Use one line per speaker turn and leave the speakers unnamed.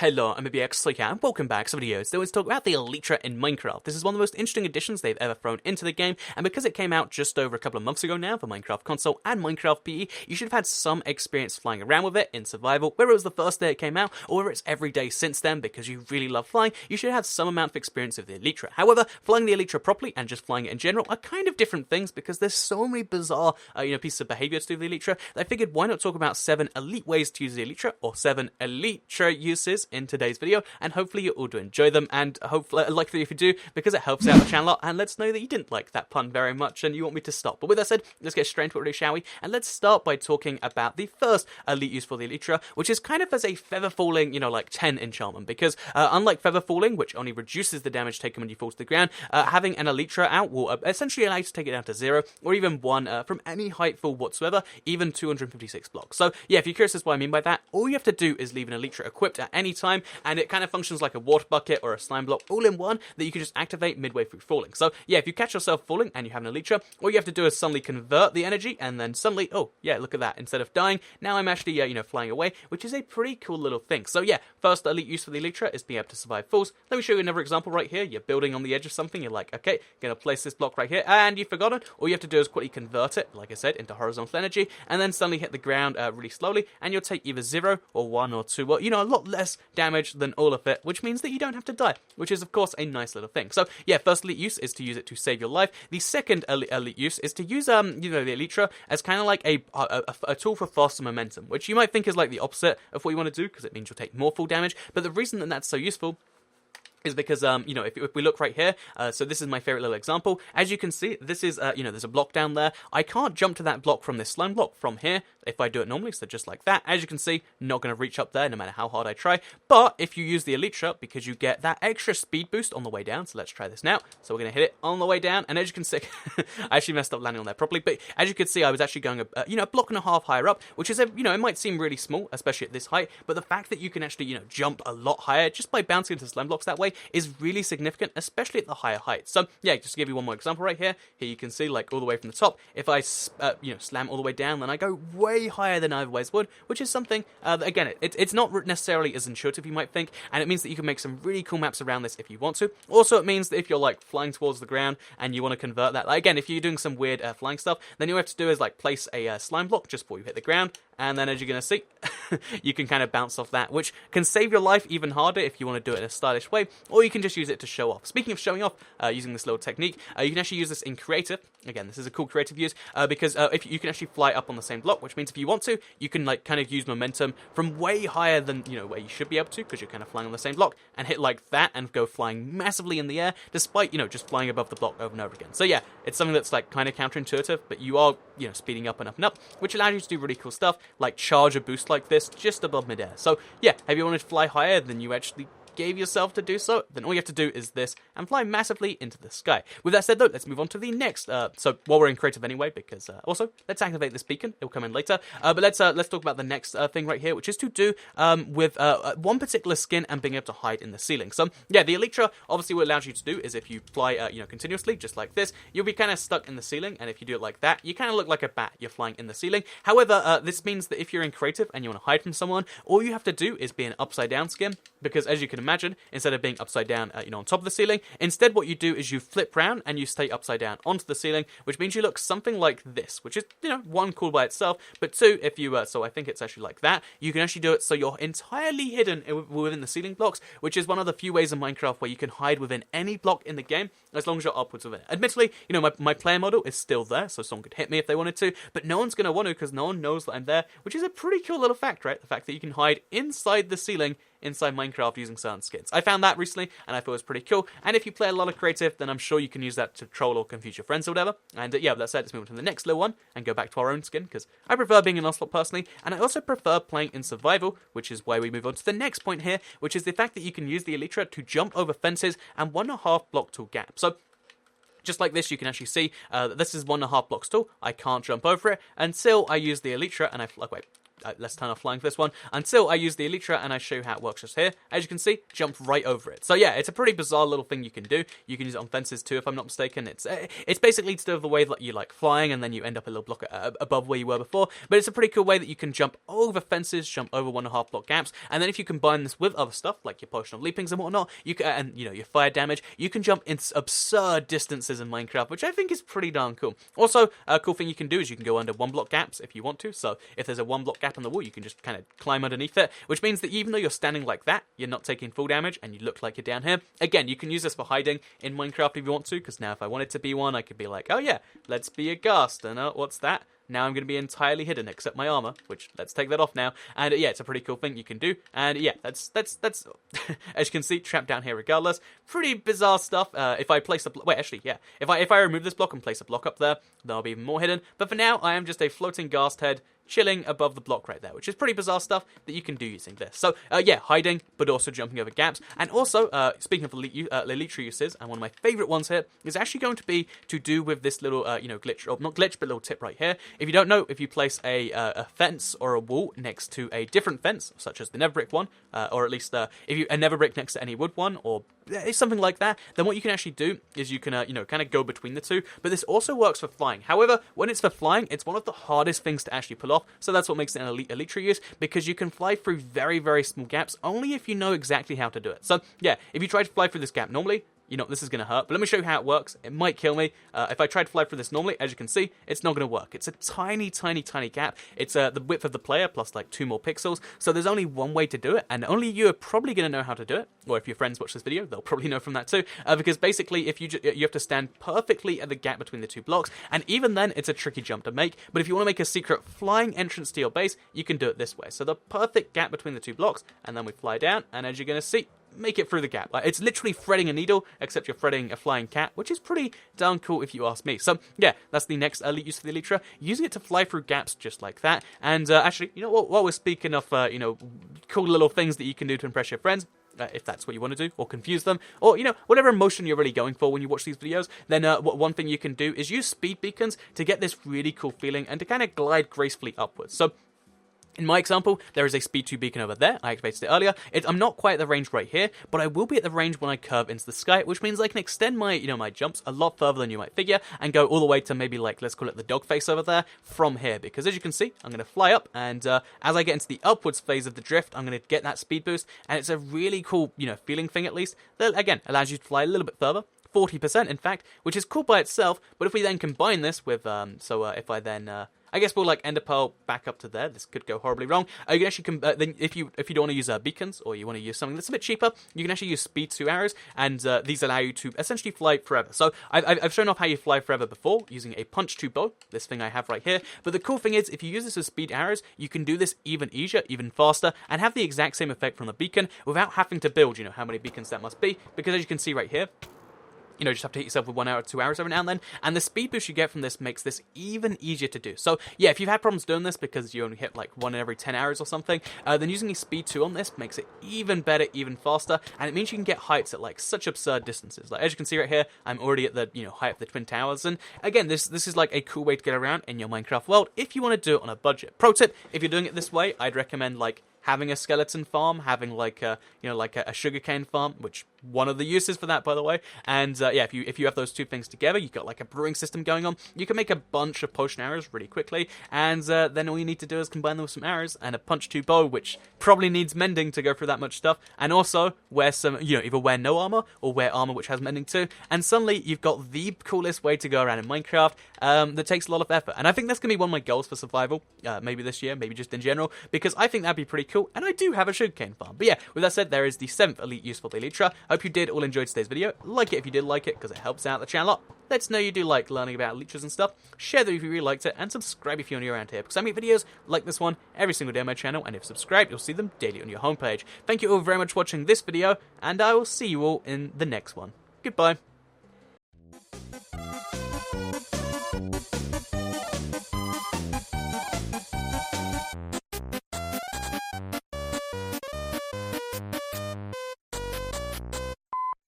Hello, I'm BXLK and welcome back to videos that was talk about the Elytra in Minecraft. This is one of the most interesting additions they've ever thrown into the game, and because it came out just over a couple of months ago now for Minecraft console and Minecraft PE, you should have had some experience flying around with it in survival, whether it was the first day it came out or whether it's every day since then because you really love flying. You should have some amount of experience with the Elytra. However, flying the Elytra properly and just flying it in general are kind of different things because there's so many bizarre pieces of behavior to do with the Elytra that I figured why not talk about 7 elite ways to use the Elytra, or 7 Elytra uses in today's video, and hopefully you all do enjoy them, and hopefully likely if you do, because it helps out the channel a lot and lets know that you didn't like that pun very much and you want me to stop. But with that said, let's get straight into it, really, shall we? And let's start by talking about the first elite use for the Elytra, which is kind of as a feather falling, like 10 enchantment, because unlike feather falling, which only reduces the damage taken when you fall to the ground, having an Elytra out will essentially allow you to take it down to 0 or even 1 from any height fall whatsoever, even 256 blocks. So yeah, if you're curious as to what I mean by that, all you have to do is leave an Elytra equipped at any time, and it kind of functions like a water bucket or a slime block all in one that you can just activate midway through falling. So yeah, if you catch yourself falling and you have an Elytra, all you have to do is suddenly convert the energy, and then suddenly, oh yeah, look at that, instead of dying, now I'm actually flying away, which is a pretty cool little thing. So yeah, first elite use for the Elytra is being able to survive falls. Let me show you another example right here. You're building on the edge of something, you're like, okay, gonna place this block right here, and you've forgotten. All you have to do is quickly convert it, like I said, into horizontal energy, and then suddenly hit the ground really slowly, and you'll take either 0 or 1 or 2, well, a lot less damage than all of it, which means that you don't have to die, which is of course a nice little thing. So yeah, first elite use is to use it to save your life. The second elite use is to use the Elytra as kind of like a tool for faster momentum, which you might think is like the opposite of what you want to do, because it means you'll take more full damage. But the reason that that's so useful is because, if we look right here, so this is my favorite little example. As you can see, this is, there's a block down there. I can't jump to that block from this slime block from here if I do it normally, so just like that. As you can see, not going to reach up there no matter how hard I try. But if you use the Elytra, because you get that extra speed boost on the way down, so let's try this now. So we're going to hit it on the way down, and as you can see, I actually messed up landing on there properly, but as you can see, I was actually going, a block and a half higher up, which is, it might seem really small, especially at this height, but the fact that you can actually, jump a lot higher just by bouncing into slime blocks that way is really significant, especially at the higher heights. So yeah, just to give you one more example right here. Here you can see, like, all the way from the top, if I slam all the way down, then I go way higher than I otherwise would, which is something that, again, it's not necessarily as intuitive you might think, and it means that you can make some really cool maps around this if you want to. Also, it means that if you're like flying towards the ground and you want to convert that, like, again, if you're doing some weird flying stuff, then all you have to do is like place a slime block just before you hit the ground, and then as you're going to see, you can kind of bounce off that, which can save your life even harder if you want to do it in a stylish way, or you can just use it to show off. Speaking of showing off, using this little technique, you can actually use this in creative. Again, this is a cool creative use, because if you can actually fly up on the same block, which means if you want to, you can like kind of use momentum from way higher than, where you should be able to, because you're kind of flying on the same block, and hit like that and go flying massively in the air, despite, just flying above the block over and over again. So yeah, it's something that's like kind of counterintuitive, but you are, speeding up and up and up, which allows you to do really cool stuff, like charge a boost like this just above midair. So yeah, if you wanted to fly higher than you actually gave yourself to do so, then all you have to do is this and fly massively into the sky. With that said though, let's move on to the next, so while we're in creative anyway, because also let's activate this beacon, it'll come in later, but let's talk about the next thing right here, which is to do with one particular skin and being able to hide in the ceiling. So yeah, the Elytra, obviously what it allows you to do is if you fly continuously just like this, you'll be kind of stuck in the ceiling, and if you do it like that, you kind of look like a bat, you're flying in the ceiling. However, this means that if you're in creative and you want to hide from someone, all you have to do is be an upside down skin, because as you can imagine, instead of being upside down, on top of the ceiling, instead what you do is you flip round and you stay upside down onto the ceiling, which means you look something like this, which is, one, cool by itself, but two, if you, so I think it's actually like that, you can actually do it so you're entirely hidden within the ceiling blocks, which is one of the few ways in Minecraft where you can hide within any block in the game, as long as you're upwards of it. Admittedly, my player model is still there, so someone could hit me if they wanted to, but no one's going to want to, because no one knows that I'm there, which is a pretty cool little fact, right? The fact that you can hide inside the ceiling inside Minecraft using certain skins. I found that recently, and I thought it was pretty cool, and if you play a lot of creative, then I'm sure you can use that to troll or confuse your friends or whatever, and yeah, with that said, let's move on to the next little one, and go back to our own skin, because I prefer being an Ocelot personally, and I also prefer playing in survival, which is why we move on to the next point here, which is the fact that you can use the Elytra to jump over fences and 1.5 block tall gap. So just like this, you can actually see that this is 1.5 blocks tall. I can't jump over it until I use the Elytra, and wait, let's turn off flying for this one, until I use the Elytra and I show you how it works just here. As you can see, jump right over it. So yeah, it's a pretty bizarre little thing you can do. You can use it on fences too, if I'm not mistaken. It's basically to do with the way that you like flying and then you end up a little block above where you were before, but it's a pretty cool way that you can jump over fences, jump over 1.5 block gaps, and then if you combine this with other stuff, like your potion of leapings and whatnot, you can, and you know, your fire damage, you can jump in absurd distances in Minecraft, which I think is pretty darn cool. Also, a cool thing you can do is you can go under 1 block gaps if you want to, so if there's a 1 block gap in the wall, you can just kind of climb underneath it, which means that even though you're standing like that, you're not taking full damage, and you look like you're down here. Again, you can use this for hiding in Minecraft if you want to, because now if I wanted to be one, I could be like, oh yeah, let's be a ghast, and what's that? Now I'm going to be entirely hidden except my armor, which let's take that off now. And yeah, it's a pretty cool thing you can do. And yeah, that's as you can see, trapped down here regardless. Pretty bizarre stuff. If I place a wait, actually, yeah, if I remove this block and place a block up there, then I'll be even more hidden. But for now, I am just a floating ghast head chilling above the block right there, which is pretty bizarre stuff that you can do using this. So yeah, hiding, but also jumping over gaps. And also, speaking of Elytra uses, and one of my favorite ones here is actually going to be to do with this little, you know, glitch, or not glitch, but little tip right here. If you don't know, if you place a fence or a wall next to a different fence, such as the nether brick one, or at least if you a nether brick next to any wood one, or something like that, then what you can actually do is you can, you know, kind of go between the two. But this also works for flying. However, when it's for flying, it's one of the hardest things to actually pull off. So that's what makes it an Elytra use, because you can fly through very, very small gaps only if you know exactly how to do it. So yeah, if you try to fly through this gap normally, you know, this is going to hurt, but let me show you how it works. It might kill me. If I try to fly through this normally, as you can see, it's not going to work. It's a tiny, tiny, tiny gap. It's the width of the player plus like 2 more pixels, so there's only one way to do it, and only you are probably going to know how to do it, or if your friends watch this video, they'll probably know from that too, because basically, if you have to stand perfectly at the gap between the 2 blocks, and even then, it's a tricky jump to make, but if you want to make a secret flying entrance to your base, you can do it this way. So the perfect gap between the 2 blocks, and then we fly down, and as you're going to see, make it through the gap. It's literally threading a needle, except you're threading a flying cat, which is pretty darn cool if you ask me. So yeah, that's the next elite use for the Elytra, using it to fly through gaps just like that. And actually, you know what, while we're speaking of, you know, cool little things that you can do to impress your friends, if that's what you want to do, or confuse them, or, you know, whatever emotion you're really going for when you watch these videos, then one thing you can do is use speed beacons to get this really cool feeling and to kind of glide gracefully upwards. So in my example, there is a speed 2 beacon over there. I activated it earlier. I'm not quite at the range right here, but I will be at the range when I curve into the sky, which means I can extend my, you know, my jumps a lot further than you might figure, and go all the way to maybe, like, let's call it the dog face over there from here. Because as you can see, I'm going to fly up, and as I get into the upwards phase of the drift, I'm going to get that speed boost, and it's a really cool, you know, feeling thing at least, that, again, allows you to fly a little bit further. 40% in fact, which is cool by itself, but if we then combine this with, if I then, I guess we'll like ender pearl back up to there. This could go horribly wrong. You can actually, then if you don't want to use beacons, or you want to use something that's a bit cheaper, you can actually use speed 2 arrows, and these allow you to essentially fly forever. So I've shown off how you fly forever before, using a punch 2 bow, this thing I have right here, but the cool thing is, if you use this as speed arrows, you can do this even easier, even faster, and have the exact same effect from the beacon, without having to build, you know, how many beacons that must be, because as you can see right here, you know, just have to hit yourself with 1 arrow, 2 arrows every now and then, and the speed boost you get from this makes this even easier to do. So yeah, if you've had problems doing this because you only hit like 1 in every 10 arrows or something, then using a speed 2 on this makes it even better, even faster, and it means you can get heights at like such absurd distances. Like as you can see right here, I'm already at the, you know, height of the Twin Towers, and again, this is like a cool way to get around in your Minecraft world if you want to do it on a budget. Pro tip, if you're doing it this way, I'd recommend like having a skeleton farm, having like a, you know, like a sugarcane farm, which one of the uses for that, by the way. And yeah, if you have those 2 things together, you've got like a brewing system going on. You can make a bunch of potion arrows really quickly, and then all you need to do is combine them with some arrows and a punch 2 bow, which probably needs mending to go through that much stuff. And also wear some, you know, either wear no armor or wear armor which has mending too. And suddenly you've got the coolest way to go around in Minecraft that takes a lot of effort. And I think that's gonna be one of my goals for survival, maybe this year, maybe just in general, because I think that'd be pretty cool. And I do have a sugarcane farm. But yeah, with that said, there is the 7th elite use for the Elytra. Hope you did all enjoy today's video. Like it if you did like it, because it helps out the channel a lot. Let us know you do like learning about Elytras and stuff. Share them if you really liked it, and subscribe if you're new around here, because I make videos like this one every single day on my channel, and if subscribed, you'll see them daily on your homepage. Thank you all very much for watching this video, and I will see you all in the next one. Goodbye.